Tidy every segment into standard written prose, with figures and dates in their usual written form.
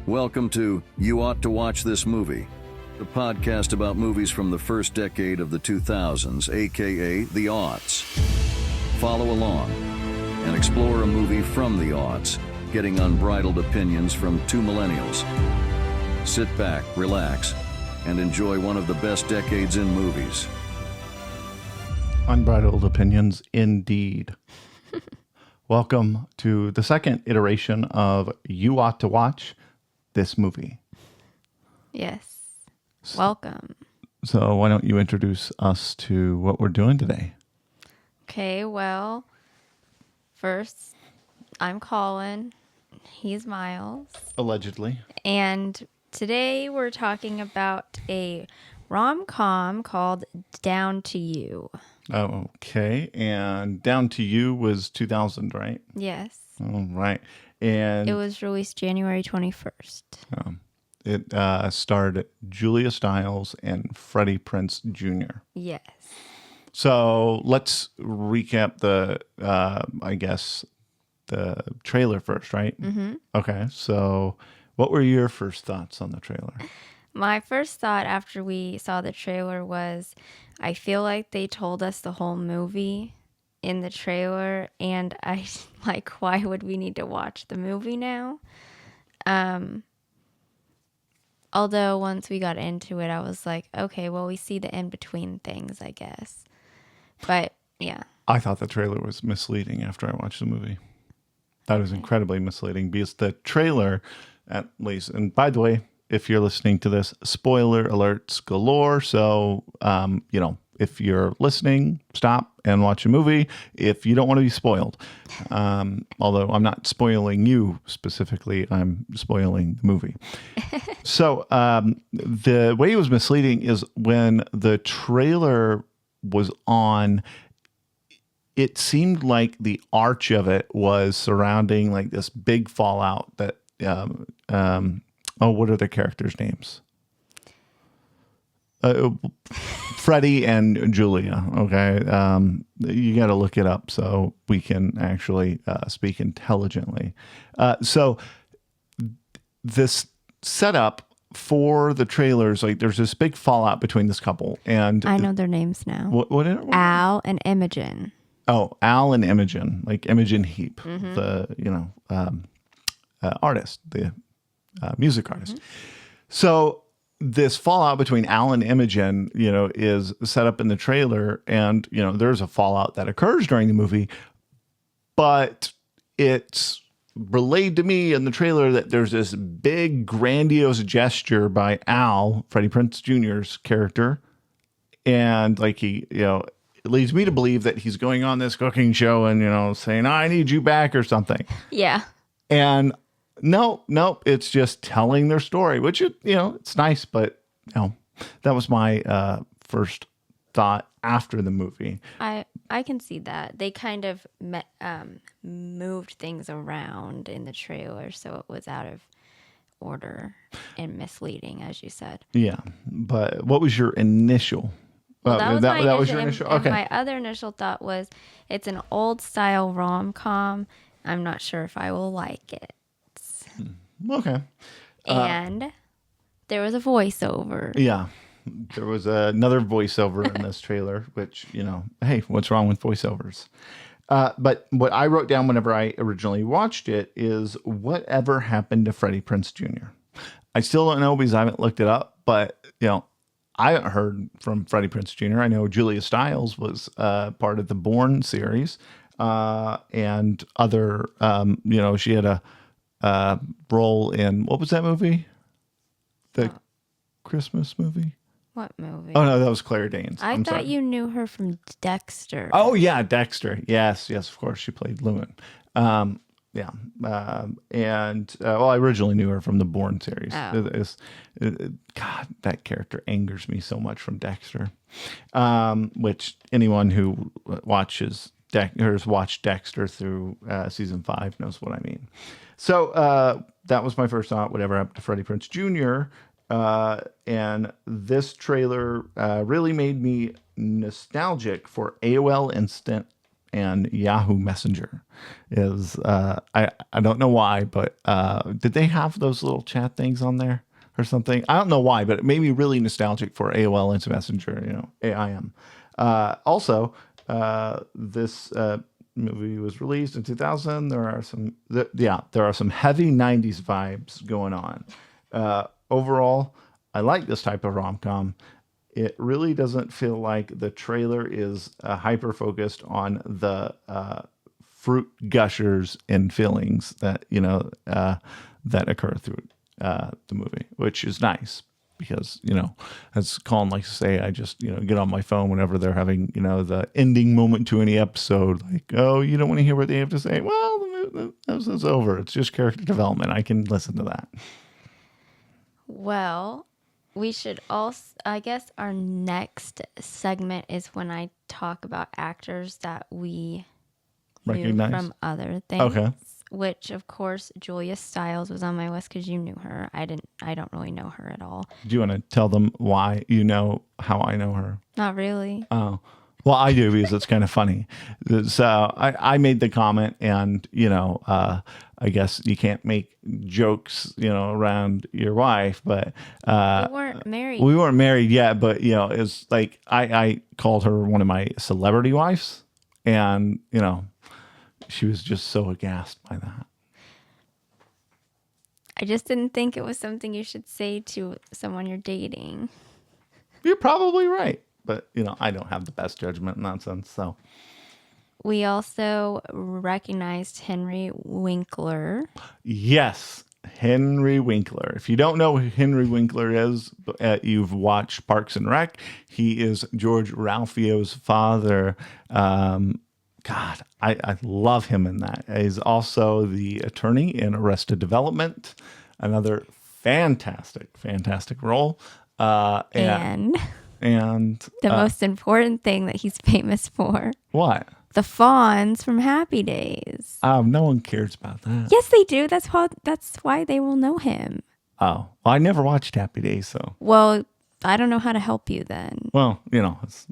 Welcome to You Ought to Watch This Movie, the podcast about movies from the first decade of the 2000s, aka the aughts. Follow along and explore a movie from the aughts, getting unbridled opinions from two millennials. Sit back, relax, and enjoy one of the best decades in movies. Unbridled opinions, indeed. Welcome to the second iteration of You Ought to Watch This Movie. Yes. Welcome. So why don't you introduce us to what we're doing today? Okay, well, first, I'm Colin. He's Miles. Allegedly. And today we're talking about a rom-com called Down to You. Oh, okay. And Down to You was 2000, right? Yes. All right. And It was released January 21st. it starred Julia Stiles and Freddie Prinze Jr. Yes. So let's recap the trailer first, right? Mm-hmm. Okay. So what were your first thoughts on the trailer? My first thought after we saw the trailer was, I feel like they told us the whole movie in the trailer, and I like, why would we need to watch the movie now? Although once we got into it, I was like, okay, well, we see the in-between things, I guess. But yeah. I thought the trailer was misleading after I watched the movie. That was incredibly misleading because the trailer, at least, and by the way, if you're listening to this, spoiler alerts galore. So, if you're listening, stop and watch a movie if you don't want to be spoiled. Although I'm not spoiling you specifically, I'm spoiling the movie. So the way it was misleading is when the trailer was on, it seemed like the arch of it was surrounding like this big fallout that, what are the characters' names? Freddie and Julia. Okay. You got to look it up so we can actually speak intelligently. So this setup for the trailers, like there's this big fallout between this couple, and I know their names now. what Al and Imogen. Oh, Al and Imogen, like Imogen Heap, the artist, the music artist. So this fallout between Al and Imogen, is set up in the trailer, and there's a fallout that occurs during the movie, but it's relayed to me in the trailer that there's this big grandiose gesture by Al, Freddie Prinze Jr.'s character, and like he, it leads me to believe that he's going on this cooking show and saying, "I need you back" or something. Yeah. And no, it's just telling their story, which it's nice, but that was my first thought after the movie. I can see that. They kind of moved things around in the trailer, so it was out of order and misleading, as you said. Yeah, but what was your initial? Well, that was your initial. Okay. And my other initial thought was, it's an old style rom-com. I'm not sure if I will like it. Okay. And there was a voiceover. Yeah. There was another voiceover in this trailer, which, hey, what's wrong with voiceovers? But what I wrote down whenever I originally watched it is, whatever happened to Freddie Prinze Jr.? I still don't know because I haven't looked it up, but, I haven't heard from Freddie Prinze Jr. I know Julia Stiles was part of the Bourne series and other, she had a role in, what was that movie? The Christmas movie? What movie? Oh no, that was Claire Danes. I I'm thought sorry. you knew her from Dexter. Oh yeah, Dexter. Yes, of course she played Lewin. I originally knew her from the Bourne series. God, that character angers me so much from Dexter. Which anyone who watches has watched Dexter through season 5 knows what I mean. So that was my first thought, whatever happened to Freddie Prinze Jr. And this trailer really made me nostalgic for AOL Instant and Yahoo Messenger. Is I don't know why, but did they have those little chat things on there or something? I don't know why, but it made me really nostalgic for AOL Instant Messenger. AIM. Also, this movie was released in 2000. There are some heavy 90s vibes going on. Overall, I like this type of rom-com. It really doesn't feel like the trailer is hyper focused on the fruit gushers and feelings that that occur through the movie, which is nice because as Colin likes to say, I just get on my phone whenever they're having the ending moment to any episode. Like, oh, you don't want to hear what they have to say? Well, the episode's over. It's just character development. I can listen to that. Well, we should also, I guess our next segment is when I talk about actors that we Recognize knew from other things. Okay. Which, of course, Julia Stiles was on my list because you knew her. I don't really know her at all. Do you want to tell them why you know how I know her? Not really. Oh, well, I do because it's kind of funny. So I made the comment, and I guess you can't make jokes, around your wife, but We weren't married. we weren't married yet. But it's like I called her one of my celebrity wives, and she was just so aghast by that. I just didn't think it was something you should say to someone you're dating. You're probably right, but I don't have the best judgment in that sense. So We also recognized Henry Winkler. yes, Henry Winkler. If you don't know who Henry Winkler is, you've watched Parks and Rec. He is George Ralphio's father. God, I love him in that. He's also the attorney in Arrested Development. Another fantastic role. And And the most important thing that he's famous for, what? the fawns from Happy Days. No one cares about that. Yes, they do. That's why they will know him. Oh, well, I never watched Happy Days, so. Well, I don't know how to help you then. Well, it's,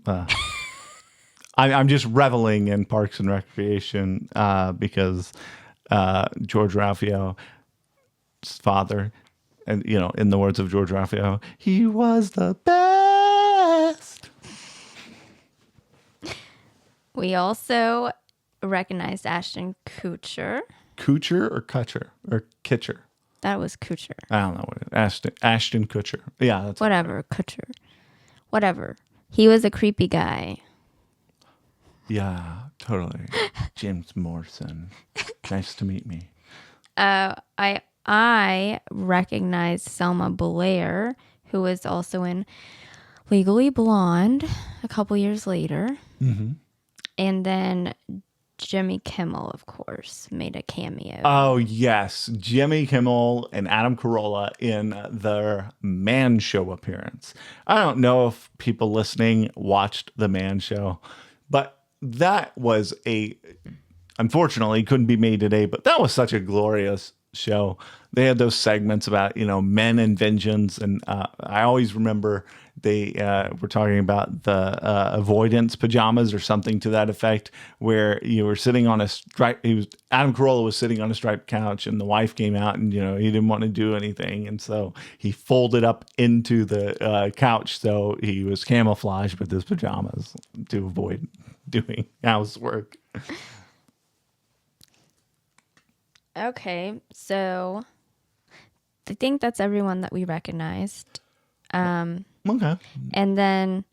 I'm just reveling in Parks and Recreation because George Ralphio's father, and in the words of George Ralphio, he was the best. We also recognized Ashton Kutcher. Kutcher or Kutcher or Kitcher? That was Kutcher. I don't know what it is. Ashton Kutcher. Yeah, that's Whatever, Kutcher. Whatever. He was a creepy guy. Yeah, totally. James Morrison. Nice to meet me. I recognized Selma Blair, who was also in Legally Blonde a couple years later. Mm-hmm. And then Jimmy Kimmel, of course, made a cameo. Oh, yes. Jimmy Kimmel and Adam Carolla in their Man Show appearance. I don't know if people listening watched the Man Show, but that was unfortunately couldn't be made today, but that was such a glorious show. They had those segments about, men and vengeance. And I always remember they were talking about the avoidance pajamas or something to that effect, where you were sitting on a Adam Carolla was sitting on a striped couch, and the wife came out, and he didn't want to do anything, and so he folded up into the couch, so he was camouflaged with his pajamas to avoid doing housework. Okay, so I think that's everyone that we recognized. Okay. And then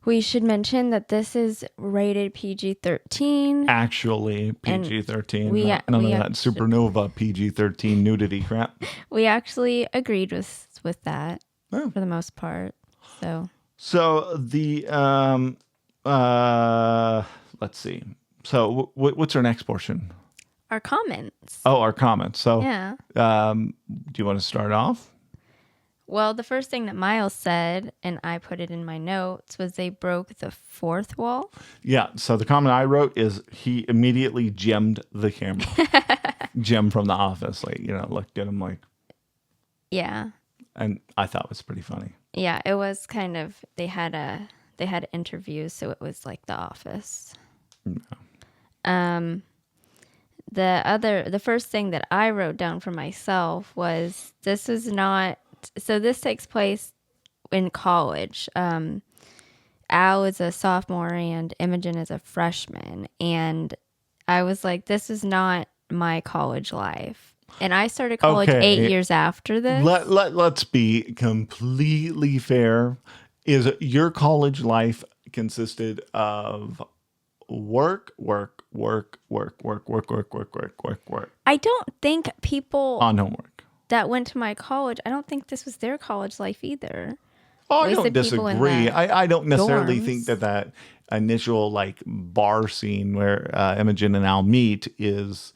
we should mention that this is rated PG-13. Actually, PG-13. None of that supernova PG-13 nudity crap. We actually agreed with that Oh. for the most part. So the let's see. So what's our next portion? Our comments. Oh, our comments. So Yeah. do you want to start off? Well, the first thing that Miles said, and I put it in my notes, was they broke the fourth wall. Yeah. So the comment I wrote is he immediately gemmed the camera. Jim from The Office, looked at him like. Yeah. And I thought it was pretty funny. Yeah, it was kind of, they had interviews, so it was like The Office. The first thing that I wrote down for myself was this takes place in college. Al is a sophomore and Imogen is a freshman. And I was like, this is not my college life. And I started college Okay. 8 years after this. Let's be completely fair. Is your college life consisted of work? I don't think people On homework. that went to my college, I don't think this was their college life either. Oh, At I least don't the people in disagree. the I don't necessarily dorms. think that initial like bar scene where Imogen and Al meet is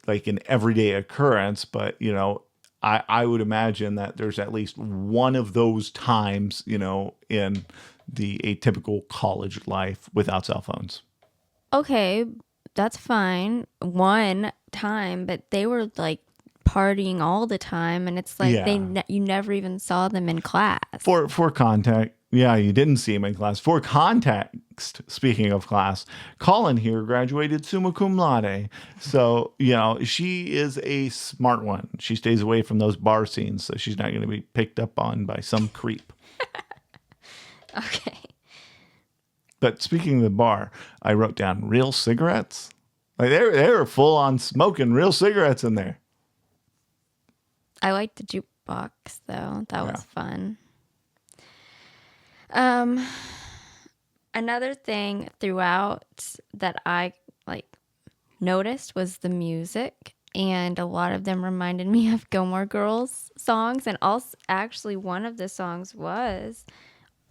like an everyday occurrence, but you know, I would imagine that there's at least one of those times, you know, in the atypical college life without cell phones. Okay, that's fine. One time, but they were like partying all the time, and it's like Yeah. you never even saw them in class. For context, yeah, you didn't see him in class. For context, speaking of class, Colin here graduated summa cum laude. So, you know, she is a smart one. She stays away from those bar scenes, so she's not going to be picked up on by some creep. Okay. But speaking of the bar, I wrote down real cigarettes. Like they were full on smoking real cigarettes in there. I liked the jukebox though. That was fun. Another thing throughout that I like noticed was the music, and a lot of them reminded me of Gilmore Girls songs, and also actually one of the songs was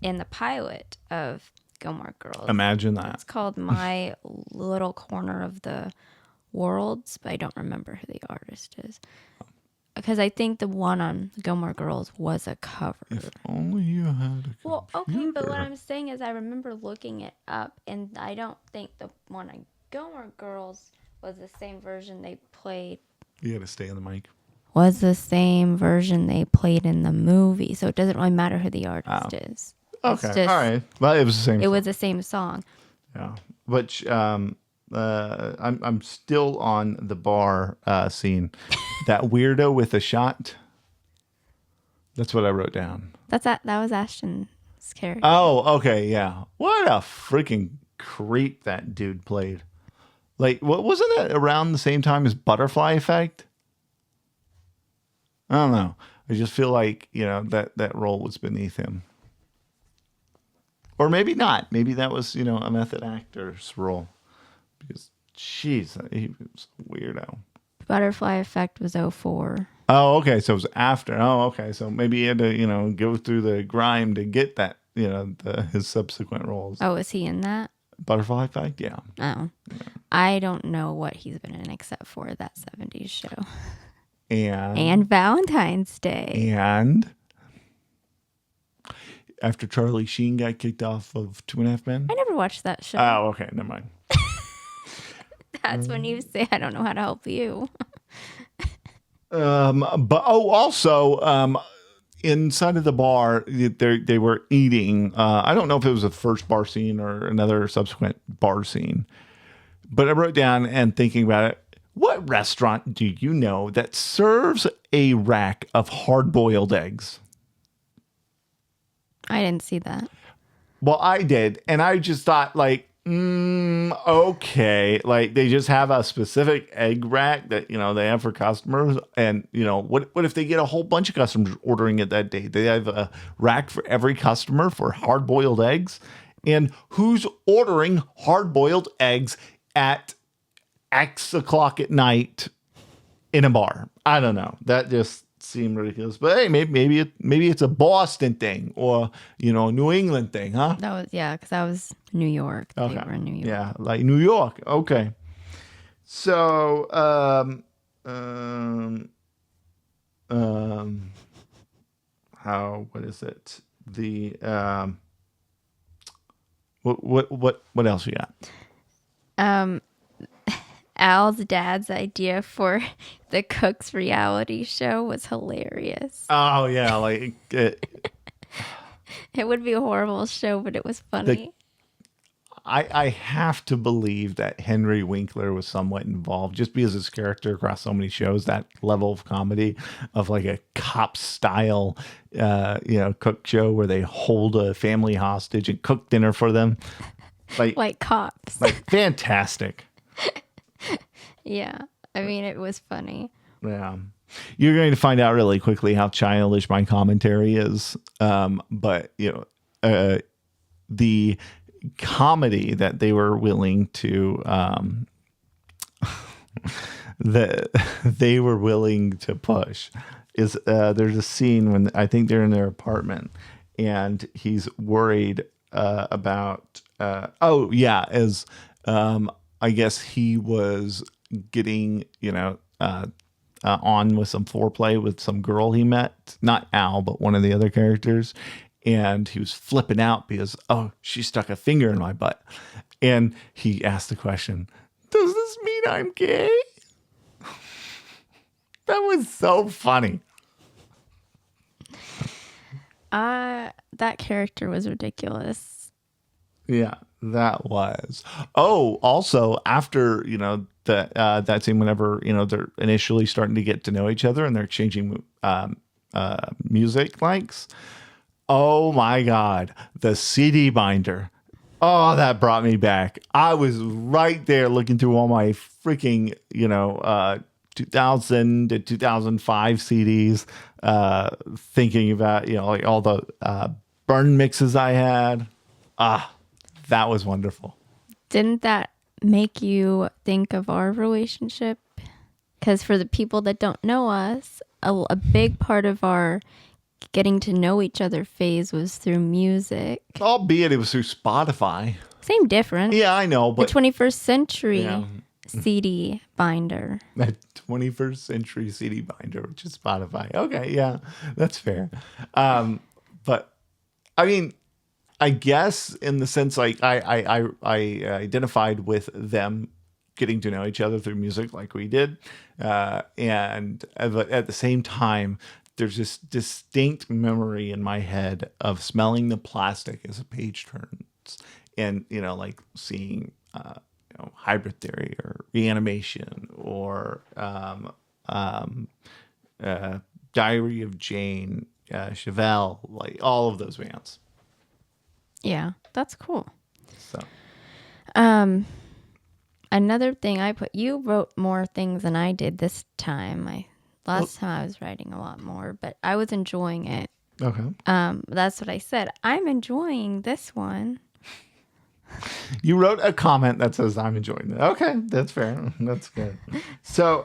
in the pilot of Gilmore Girls. Imagine that. It's called My Little Corner of the Worlds, but I don't remember who the artist is. Because I think the one on Gilmore Girls was a cover. If only you had a Well, okay, but what computer. I'm saying is I remember looking it up, and I don't think the one on Gilmore Girls was the same version they played. You got to stay on the mic. Was the same version they played in the movie, so it doesn't really matter who the artist is. It's Okay, just- all right. Well, it was the same. It was the same song. Yeah, which I'm still on the bar scene. That weirdo with a shot. That's what I wrote down. That was Ashton's character. Oh, okay, yeah. What a freaking creep that dude played. Like, what wasn't that around the same time as Butterfly Effect? I don't know. I just feel like, you know, that role was beneath him. Or maybe not. Maybe that was, you know, a method actor's role. Because, jeez, he was a weirdo. Butterfly Effect was 04. Oh, okay. So it was after. Oh, okay. So maybe he had to, you know, go through the grime to get that, you know, his subsequent roles. Oh, is he in that? Butterfly Effect? Yeah. Oh. I don't know what he's been in except for that 70s show. And Valentine's Day. And after Charlie Sheen got kicked off of 2.5 Men? I never watched that show. Oh, okay. Never mind. That's when you say, I don't know how to help you. Also, inside of the bar, they were eating. I don't know if it was the first bar scene or another subsequent bar scene, but I wrote down and thinking about it. What restaurant do you know that serves a rack of hard-boiled eggs? I didn't see that. Well, I did, and I just thought, like, okay, like they just have a specific egg rack that, you know, they have for customers, and you know, what if they get a whole bunch of customers ordering it that day? They have a rack for every customer for hard-boiled eggs, and who's ordering hard-boiled eggs at X o'clock at night in a bar? I don't know. That just seemed ridiculous. But hey, maybe it's a Boston thing or, you know, New England thing, huh? That was, because that was New York. Okay. They were in New York. Yeah, like New York. Okay. So, what is it? The what else you got? Al's dad's idea for the Cook's reality show was hilarious. Oh yeah, like It would be a horrible show, but it was funny. I have to believe that Henry Winkler was somewhat involved just because his character across so many shows, that level of comedy of like a cop style, cook show where they hold a family hostage and cook dinner for them. Like cops. Like fantastic. Yeah. I mean, it was funny. Yeah. You're going to find out really quickly how childish my commentary is. But, the comedy that they were willing to, that they were willing to push is there's a scene when I think they're in their apartment and he's worried about, I guess he was getting, on with some foreplay with some girl he met, not Al, but one of the other characters. And he was flipping out because, she stuck a finger in my butt. And he asked the question, does this mean I'm gay? That was so funny. That character was ridiculous. Yeah, that was. Oh, also after, that scene, whenever, they're initially starting to get to know each other and they're exchanging music likes. Oh my God, the CD binder. Oh, that brought me back. I was right there looking through all my freaking, 2000 to 2005 CDs, thinking about, like all the burn mixes I had. That was wonderful. Didn't that make you think of our relationship? Because for the people that don't know us, a big part of our getting to know each other phase was through music. Albeit it was through Spotify. Same difference. Yeah, I know. But the 21st century CD binder. That 21st century CD binder, which is Spotify. Okay, yeah, that's fair. But I mean, I guess in the sense like I identified with them getting to know each other through music like we did, but at the same time, there's this distinct memory in my head of smelling the plastic as a page turns, and like seeing Hybrid Theory or Reanimation or Diary of Jane, Chevelle, like all of those bands. Yeah, that's cool. So, another thing you wrote more things than I did this time. Last time I was writing a lot more, but I was enjoying it. Okay. That's what I said. I'm enjoying this one. You wrote a comment that says I'm enjoying it. Okay, that's fair. That's good. So,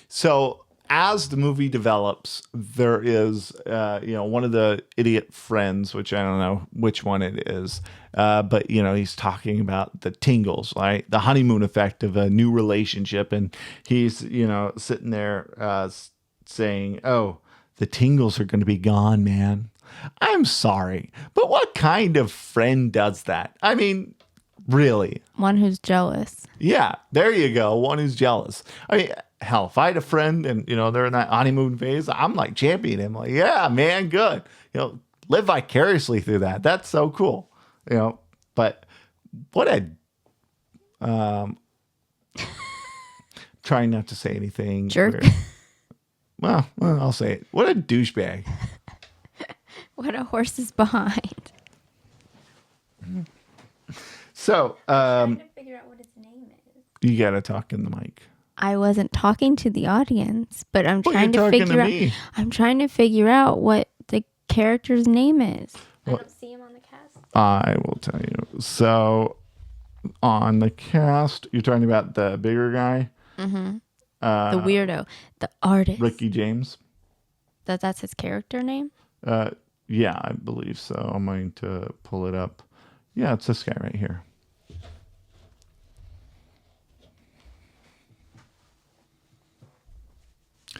so as the movie develops, there is, one of the idiot friends, which I don't know which one it is, but, he's talking about the tingles, right? The honeymoon effect of a new relationship. And he's, sitting there saying, oh, the tingles are going to be gone, man. I'm sorry, but what kind of friend does that? I mean, really? One who's jealous. Yeah, there you go. One who's jealous. I mean, hell, if I had a friend and, they're in that honeymoon phase, I'm like championing him. Like, yeah, man, good. Live vicariously through that. That's so cool. But what a, trying not to say anything. Jerk. Well, I'll say it. What a douchebag. What a horse is behind. So, I'm trying to figure out what his name is. You got to talk in the mic. I wasn't talking to the audience, but I'm trying to figure out. Me. I'm trying to figure out what the character's name is. Well, I don't see him on the cast. I will tell you. So, on the cast, you're talking about the bigger guy. Mm-hmm. The weirdo, the artist. Ricky James. That's his character name? Yeah, I believe so. I'm going to pull it up. Yeah, it's this guy right here.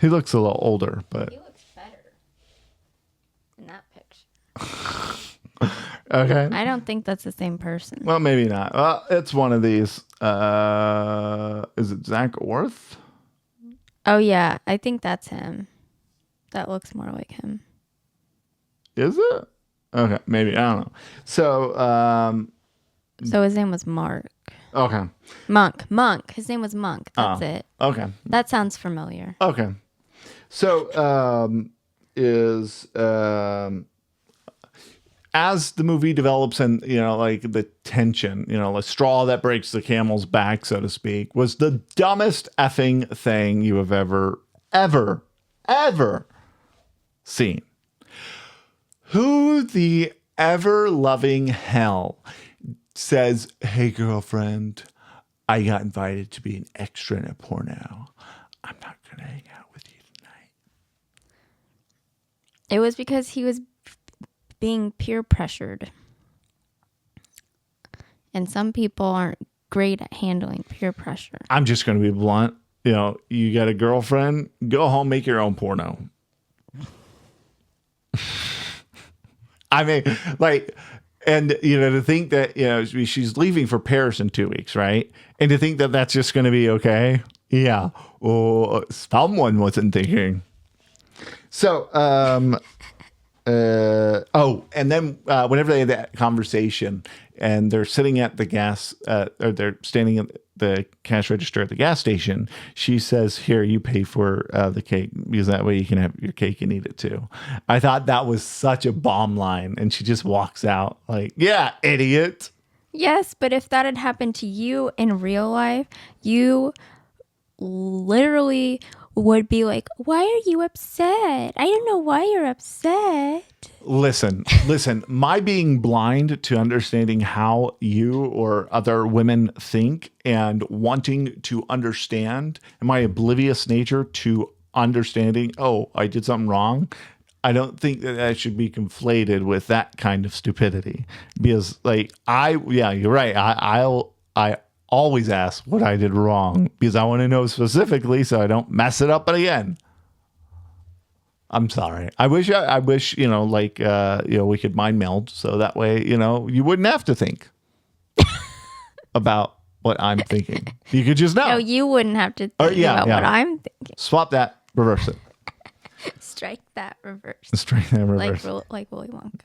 He looks a little older, but He looks better in that picture. okay. I don't think that's the same person. Well, maybe not. Well, it's one of these. Is it Zach Orth? Oh, yeah. I think that's him. That looks more like him. Is it? Okay, maybe. I don't know. So, So his name was Mark. okay. Monk. His name was Monk. That's it. Okay. That sounds familiar. Okay. So, as the movie develops and, like the tension, the straw that breaks the camel's back, so to speak, was the dumbest effing thing you have ever seen. Who the ever loving hell says, "Hey, girlfriend, I got invited to be an extra in a porno. I'm not going to hang out with you tonight." It was because he was being peer pressured. And some people aren't great at handling peer pressure. I'm just going to be blunt. You got a girlfriend, go home, make your own porno. I mean, and, to think that, she's leaving for Paris in 2 weeks, right? And to think that that's just going to be okay. Yeah. Oh, someone wasn't thinking. So, and then whenever they had that conversation and they're sitting at the or they're standing at the cash register at the gas station, she says, "Here, you pay for the cake because that way you can have your cake and eat it too." I thought that was such a bomb line. And she just walks out like, "Yeah, idiot." Yes, but if that had happened to you in real life, you literally would be like, "Why are you upset? I don't know why you're upset." Listen, my being blind to understanding how you or other women think and wanting to understand, and my oblivious nature to understanding, oh, I did something wrong. I don't think that should be conflated with that kind of stupidity, because you're right. I always ask what I did wrong because I want to know specifically so I don't mess it up again. I'm sorry. I wish, we could mind meld so that way, you wouldn't have to think about what I'm thinking. You could just know. No, you wouldn't have to think about what I'm thinking. Swap that, reverse it. Strike that, reverse. Strike that, reverse. Like Willy Wonka.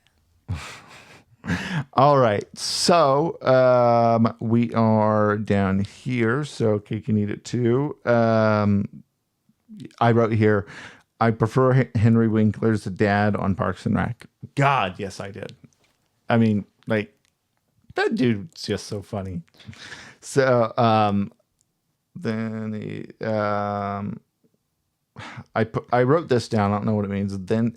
All right. So we are down here. So cake and eat it too. I wrote here, I prefer Henry Winkler's dad on Parks and Rec. God, yes, I did. I mean, that dude's just so funny. So then I wrote this down. I don't know what it means. Then,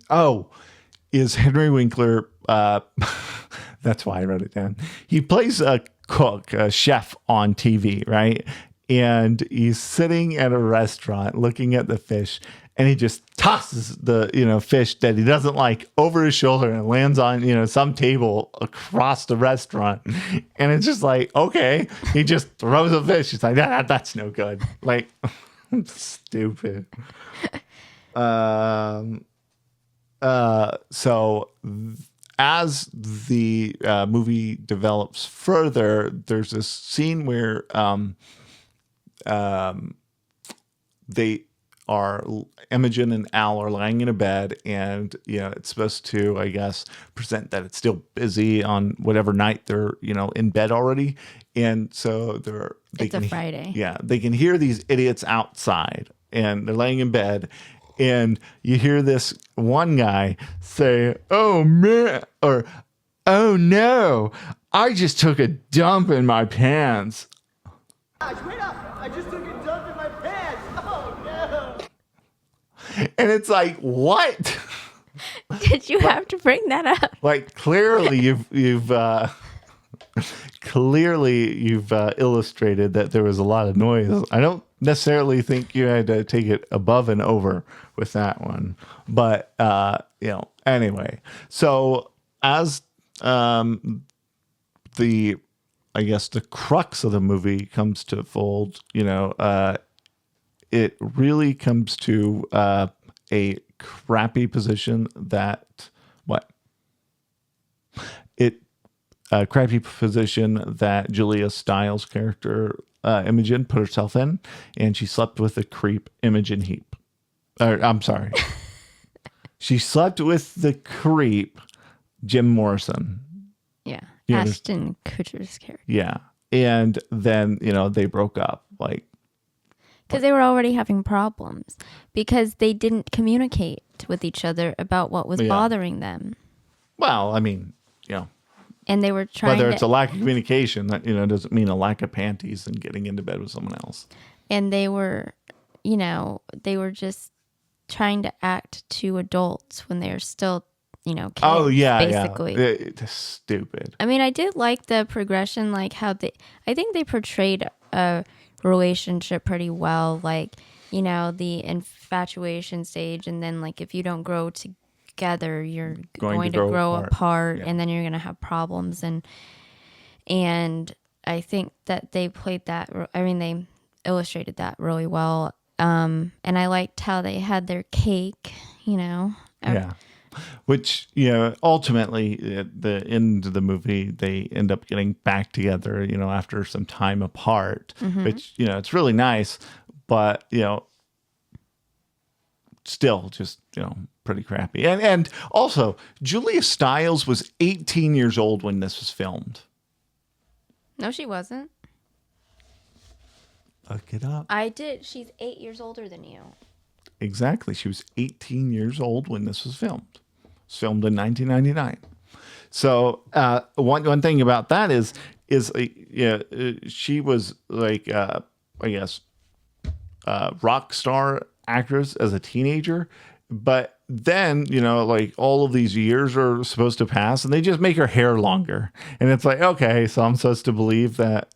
is Henry Winkler, that's why I wrote it down. He plays a cook, a chef on TV, right? And he's sitting at a restaurant looking at the fish, and he just tosses the, fish that he doesn't like over his shoulder and lands on, some table across the restaurant. And it's just like, okay, he just throws a fish. He's like, that's no good. Stupid. So as the movie develops further, there's this scene where Imogen and Al are lying in a bed, and it's supposed to, I guess, present that it's still busy on whatever night they're in bed already, and so it's a Friday. Yeah, they can hear these idiots outside, and they're laying in bed, and you hear this one guy say, "Oh man," or "Oh no, I just took a dump in my pants." Wait up! I just took a dump in my pants! Oh no! And it's like, what? Did you have to bring that up? Clearly you've illustrated that there was a lot of noise. I don't necessarily think you had to take it above and over with that one, but anyway. So as the crux of the movie comes to fold, it really comes to a crappy position that Julia Stiles' character Imogen put herself in, and she slept with a creep Imogen Heap. I'm sorry. She slept with the creep, Jim Morrison. Yeah. Yeah, Ashton Kutcher's character. Yeah. And then, they broke up. Like, Because they were already having problems. Because they didn't communicate with each other about what was bothering them. well, I mean, And they were trying whether it's a lack of communication, that, doesn't mean a lack of panties and getting into bed with someone else. And they were, they were just trying to act to adults when they're still, kids, basically. Yeah. It's stupid. I mean, I did like the progression, like how I think they portrayed a relationship pretty well, like, the infatuation stage, and then, like, if you don't grow together, you're going to grow apart, and then you're going to have problems, and I think that they played that, they illustrated that really well, and I liked how they had their cake, Yeah. Which, ultimately, at the end of the movie, they end up getting back together, after some time apart, which, it's really nice, but, still just, pretty crappy. And also, Julia Stiles was 18 years old when this was filmed. No, she wasn't. Look it up. I did. She's 8 years older than you. Exactly. She was 18 years old when this was filmed. It was filmed in 1999. So one thing about that is she was like, I guess, rock star actress as a teenager. But then, like all of these years are supposed to pass and they just make her hair longer. And it's like, okay, so I'm supposed to believe that,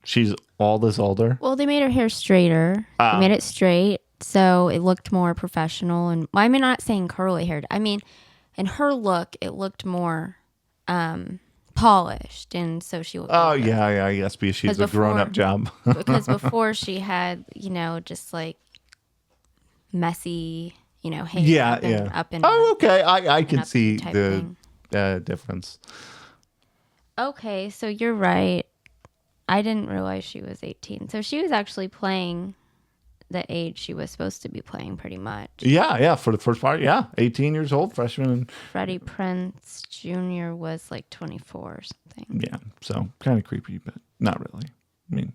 she's all this older. Well, they made her hair straighter. They made it straight, so it looked more professional. And I'm not saying curly haired. I mean, in her look, it looked more polished, and so she looked. Oh yeah, yes, because she's a grown-up job. Because before she had, just like messy, hair. Up and oh, okay. I can see the difference. Okay, so you're right. I didn't realize she was 18. So she was actually playing the age she was supposed to be playing pretty much. Yeah, for the first part, 18 years old, freshman. Freddie Prinze Jr. was like 24 or something. Yeah, so kind of creepy, but not really. I mean,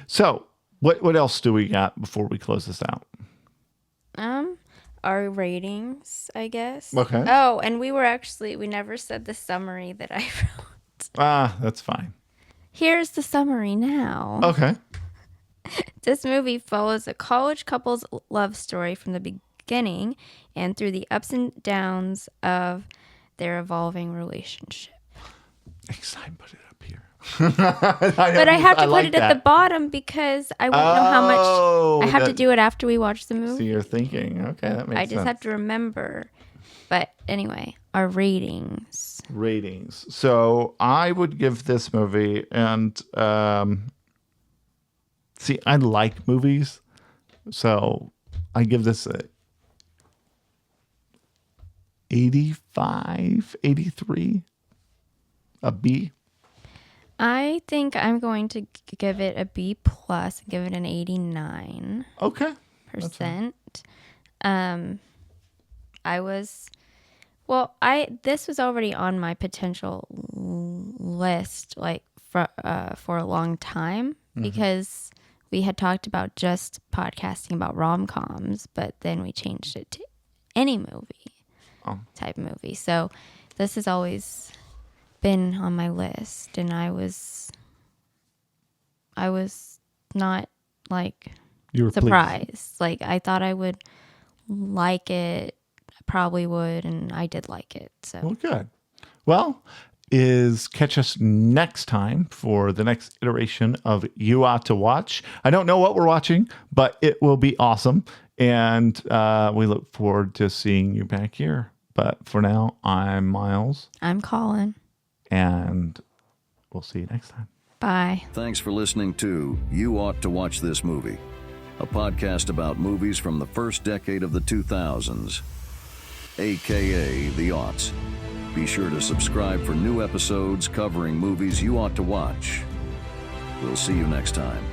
so what else do we got before we close this out? Our ratings, I guess. Okay. Oh, and we never said the summary that I wrote. That's fine. Here's the summary now. Okay. This movie follows a college couple's love story from the beginning and through the ups and downs of their evolving relationship. Next time, put it up here. But I have to put it at the bottom because I won't know how much. I have to do it after we watch the movie. So you're thinking, okay, that makes sense. I just have to remember. But anyway, our ratings. So I would give this movie, and see, I like movies, so I give this a 85, 83, a B. I think I'm going to give it a B plus, give it an 89%. Okay. This was already on my potential list, like for a long time, because we had talked about just podcasting about rom-coms, but then we changed it to any movie type movie. So this has always been on my list, and I was not like surprised. Pleased. Like I thought I would like it, probably would, and I did like it. So well, good. Well, catch us next time for the next iteration of You Ought to Watch. I don't know what we're watching, but it will be awesome, and we look forward to seeing you back here. But for now, I'm Miles. I'm Colin. And we'll see you next time. Bye. Thanks for listening to You Ought to Watch This Movie, a podcast about movies from the first decade of the 2000s, aka the aughts. Be sure to subscribe for new episodes covering movies you ought to watch. We'll see you next time.